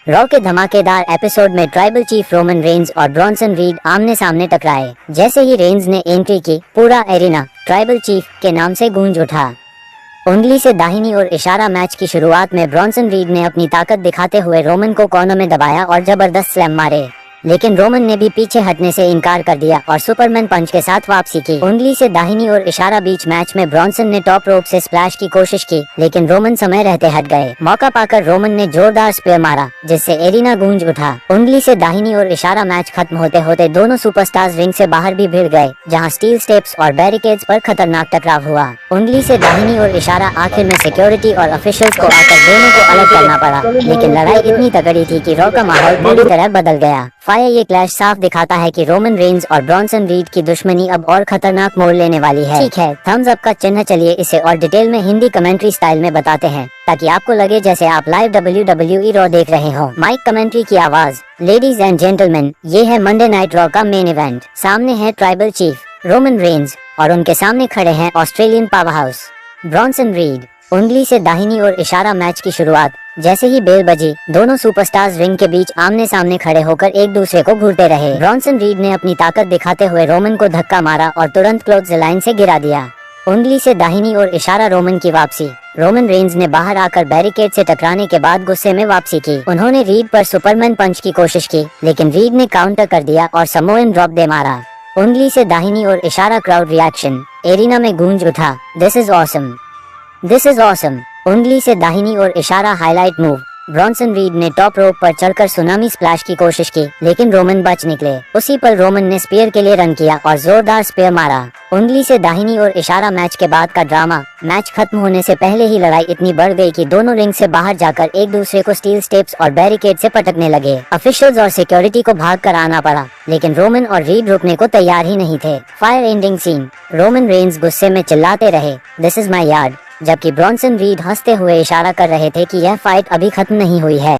Raw के धमाकेदार episode में ट्राइबल चीफ रोमन रेंज और ब्रॉन्सन रीड आमने सामने टकराए। जैसे ही रेंज ने एंट्री की, पूरा एरिना ट्राइबल चीफ के नाम से गूंज उठा। उंगली से दाहिनी ओर इशारा। मैच की शुरुआत में ब्रॉन्सन रीड ने अपनी ताकत दिखाते हुए रोमन को कोनों में दबाया और जबरदस्त स्लैम मारे, लेकिन रोमन ने भी पीछे हटने से इनकार कर दिया और सुपरमैन पंच के साथ वापसी की। उंगली से दाहिनी ओर इशारा। बीच मैच में ब्रॉन्सन ने टॉप रोप से स्प्लैश की कोशिश की, लेकिन रोमन समय रहते हट गए। मौका पाकर रोमन ने जोरदार स्पेयर मारा, जिससे एरिना गूंज उठा। उंगली से दाहिनी ओर इशारा। मैच खत्म होते होते दोनों सुपरस्टार्स रिंग से बाहर भी भिड़ गए, जहां स्टील स्टेप्स और बैरिकेड्स पर खतरनाक टकराव हुआ। उंगली से दाहिनी ओर इशारा। आखिर में सिक्योरिटी और ऑफिशियल्स को आकर दोनों को अलग करना पड़ा, लेकिन लड़ाई इतनी तगड़ी थी कि रॉ का माहौल पूरी तरह बदल गया। ये क्लैश साफ दिखाता है कि रोमन रेंज और ब्रॉन्सन रीड की दुश्मनी अब और खतरनाक मोड़ लेने वाली है। ठीक है, थम्स अप का चिन्ह। चलिए इसे और डिटेल में हिंदी कमेंट्री स्टाइल में बताते हैं, ताकि आपको लगे जैसे आप लाइव WWE रॉ देख रहे हो। माइक कमेंट्री की आवाज। लेडीज एंड जेंटलमैन, ये है मंडे नाइट रॉ का मेन इवेंट। सामने है ट्राइबल चीफ रोमन रेंज और उनके सामने खड़े हैं Australian power house Bronson read. उंगली से दाहिनी ओर इशारा। मैच की शुरुआत। जैसे ही बेल बजी, दोनों सुपरस्टार्स रिंग के बीच आमने सामने खड़े होकर एक दूसरे को घूरते रहे। ब्रॉन्सन रीड ने अपनी ताकत दिखाते हुए रोमन को धक्का मारा और तुरंत क्लोज लाइन से गिरा दिया। उंगली से दाहिनी ओर इशारा। रोमन की वापसी। रोमन रेंज ने बाहर आकर बैरिकेड से टकराने के बाद गुस्से में वापसी की। उन्होंने रीड पर सुपरमैन पंच की कोशिश की, लेकिन रीड ने काउंटर कर दिया और समोएन ड्रॉप दे मारा। उंगली से दाहिनी ओर इशारा। Crowd reaction. एरिना में गूंज उठा, this is awesome, this is awesome. उंगली से दाहिनी ओर इशारा। Highlight move. ब्रॉन्सन रीड ने टॉप रोप पर चढ़कर सुनामी स्प्लैश की कोशिश की, लेकिन रोमन बच निकले। उसी पर रोमन ने स्पीयर के लिए रन किया और जोरदार स्पीयर मारा। उंगली से दाहिनी ओर इशारा। मैच के बाद का ड्रामा। मैच खत्म होने से पहले ही लड़ाई इतनी बढ़ गई कि दोनों रिंग से बाहर जाकर एक दूसरे को स्टील स्टेप्स और बैरिकेड से पटकने लगे। ऑफिशियल्स और सिक्योरिटी को भाग कर आना पड़ा, लेकिन रोमन और रीड रुकने को तैयार ही नहीं थे। Fire ending scene. Roman Reigns गुस्से में चिल्लाते रहे, दिस इज माई यार्ड, जबकि ब्रॉन्सन रीड हंसते हुए इशारा कर रहे थे कि यह फाइट अभी खत्म नहीं हुई है।